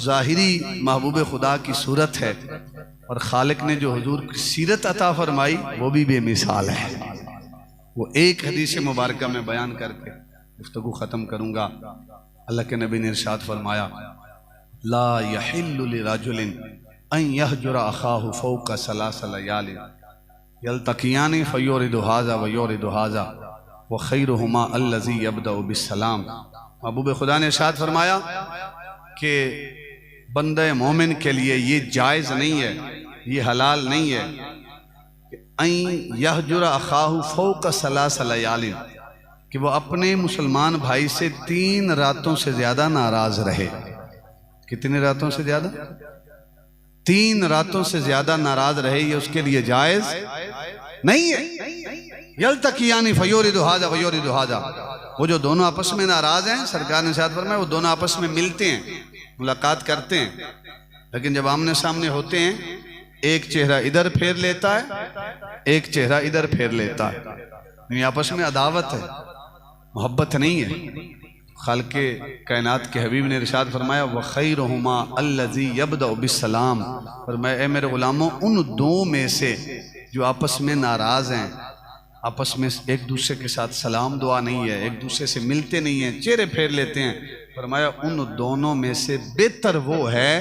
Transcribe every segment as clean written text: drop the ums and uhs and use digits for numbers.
ज़ाहिरी महबूब खुदा की सूरत है और खालिक ने जो हुजूर की सीरत अता फरमाई वो भी बेमिसाल है। वो एक हदीस मुबारक में बयान करके गुफ्तगू ख़त्म करूँगा। अल्लाह के नबी ने इरशाद फरमाया, ला यहिल्लु लिरजुलिन अन यहजुरा अखाहु फौका सलास लयालिन यल्तकियानी फयुरिदु हाज़ा व युरिदु हाज़ा व खैरुहुमा अल्लज़ी यब्दउ बिस्सलाम। महबूब खुदा ने इरशाद फरमाया कि बंदे मोमिन के लिए ये जायज़ नहीं है, ये हलाल नहीं है कि अन यहजुरा अखाहु फौका सलास लयालिन, कि वो अपने मुसलमान भाई से 3 रातों से ज्यादा नाराज रहे। कितनी रातों से ज्यादा? 3 रातों से ज्यादा नाराज रहे, ये उसके लिए जायज नहीं है। यल्तकियानी फयुरिदु हाज़ा फयुरिदु हाज़ा, वो जो दोनों आपस में नाराज हैं, सरकार ने इरशाद फरमाया वो दोनों आपस में मिलते हैं, मुलाकात करते हैं, लेकिन जब आमने सामने होते हैं एक चेहरा इधर फेर लेता है, एक चेहरा इधर फेर लेता है, यानी आपस में अदावत है, मोहब्बत नहीं है। खालिक़े कायनात के हबीब ने इरशाद फरमाया व खैरुहुमा अल्लज़ी यब्दउ बिस्सलाम, फरमाया ए मेरे गुलामों, उन 2 में से जो आपस में नाराज़ हैं, आपस में एक दूसरे के साथ सलाम दुआ नहीं है, एक दूसरे से मिलते नहीं हैं, चेहरे फेर लेते हैं, फरमाया उन दोनों में से बेहतर वो है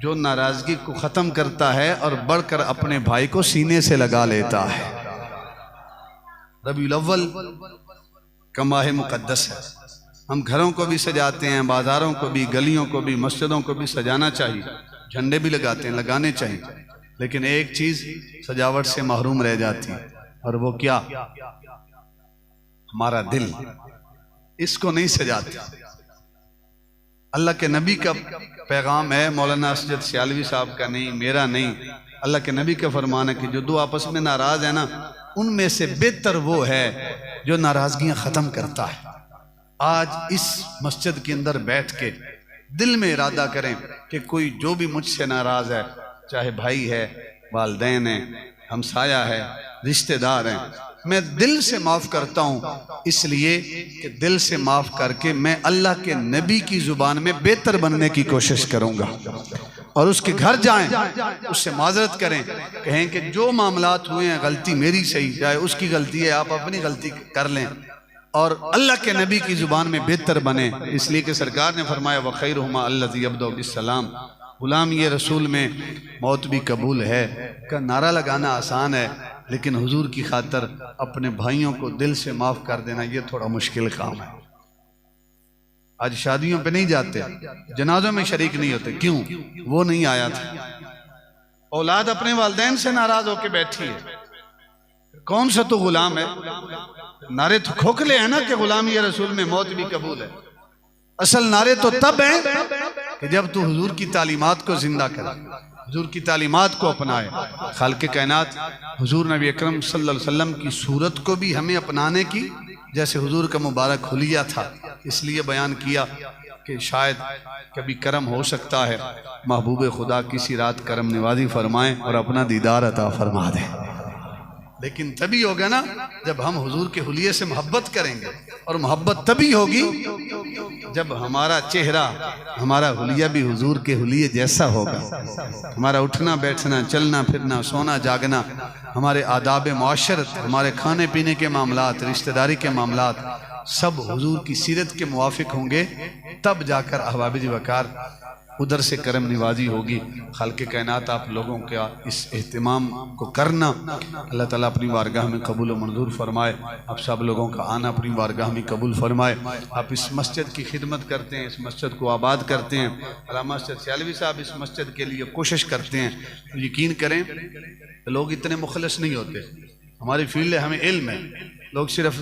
जो नाराज़गी को ख़त्म करता है और बढ़कर अपने भाई को सीने से लगा लेता है। रबीउल अव्वल का माह मुक़द्दस है, हम घरों को भी सजाते हैं, बाज़ारों को भी, गलियों को भी, मस्जिदों को भी सजाना चाहिए, झंडे भी लगाते हैं, लगाने चाहिए, लेकिन एक चीज़ सजावट से महरूम रह जाती है, और वो क्या? हमारा दिल। इसको नहीं सजाते। अल्लाह के नबी का पैगाम है, मौलाना असजद सियालवी साहब का नहीं, मेरा नहीं, अल्लाह के नबी का फरमान है कि जो 2 आपस में नाराज़ है ना, उनमें से बेहतर वो है जो नाराज़गियाँ ख़त्म करता है। आज इस मस्जिद के अंदर बैठ के दिल में इरादा करें कि कोई जो भी मुझसे नाराज़ है, चाहे भाई है, वालिदैन है, हमसाया है, रिश्तेदार हैं, मैं दिल से माफ़ करता हूँ, इसलिए कि दिल से माफ़ करके मैं अल्लाह के नबी की ज़ुबान में बेहतर बनने की कोशिश करूँगा। और उसके घर जाएं, उससे माजरत करें, कहें कि जो मामलात हुए हैं गलती मेरी सही, चाहे उसकी गलती है, आप अपनी गलती कर लें, और अल्लाह के नबी की ज़ुबान में बेहतर बने। इसलिए कि सरकार ने फरमाया व खैरुहुमा अल्लज़ी यब्दउ बिस्सलाम, गुलाम ये रसूल में मौत भी कबूल है का नारा लगाना आसान है, लेकिन हुजूर की खातर अपने भाइयों को दिल से माफ़ कर देना ये थोड़ा मुश्किल काम है। आज शादियों पे नहीं जाते, जनाजों में शरीक नहीं होते, क्यों? वो नहीं आया था। औलाद अपने वालिदैन से नाराज होकर बैठी है, कौन सा तो गुलाम है? नारे तो खोखले हैं ना कि गुलाम ये रसूल में मौत भी कबूल है। असल नारे तो तब हैं कि जब तू हुजूर की तालीमात को जिंदा करे, हुजूर की तालीमात को अपनाए। खालिक़े कायनात हुजूर नबी अकरम सल्लल्लाहु अलैहि वसल्लम की सूरत को भी हमें अपनाने की, जैसे हुजूर का मुबारक हुलिया था, इसलिए बयान किया कि शायद कभी करम हो सकता है महबूब खुदा किसी रात करम नवाजी फरमाएं और अपना दीदार अता फरमा दें। लेकिन तभी होगा ना जब हम हुजूर के हुलिये से मोहब्बत करेंगे, और मोहब्बत तभी होगी जब हमारा चेहरा, हमारा हुलिया भी हुजूर के हुलिये जैसा होगा। हमारा उठना बैठना, चलना फिरना, सोना जागना, हमारे आदाब मुआशरत, हमारे खाने पीने के मामलात, रिश्तेदारी के मामलात सब हुजूर की सीरत के मुवाफिक होंगे, तब जाकर अहबाब वकार उधर से करम निवाजी होगी। खालिक़े कायनात आप लोगों का इस एहतिमाम को करना अल्लाह ताला अपनी बारगाह में कबूल व मंजूर फरमाए। आप सब लोगों का आना अपनी बारगाह में कबूल फरमाए। आप इस मस्जिद की खिदमत करते हैं, इस मस्जिद को आबाद करते हैं। अल्लामा असजद सियालवी साहब इस मस्जिद के लिए कोशिश करते हैं। तो यकीन करें लोग इतने मुखलिस नहीं होते, हमारी फील्ड है, हमें इल्म है, लोग सिर्फ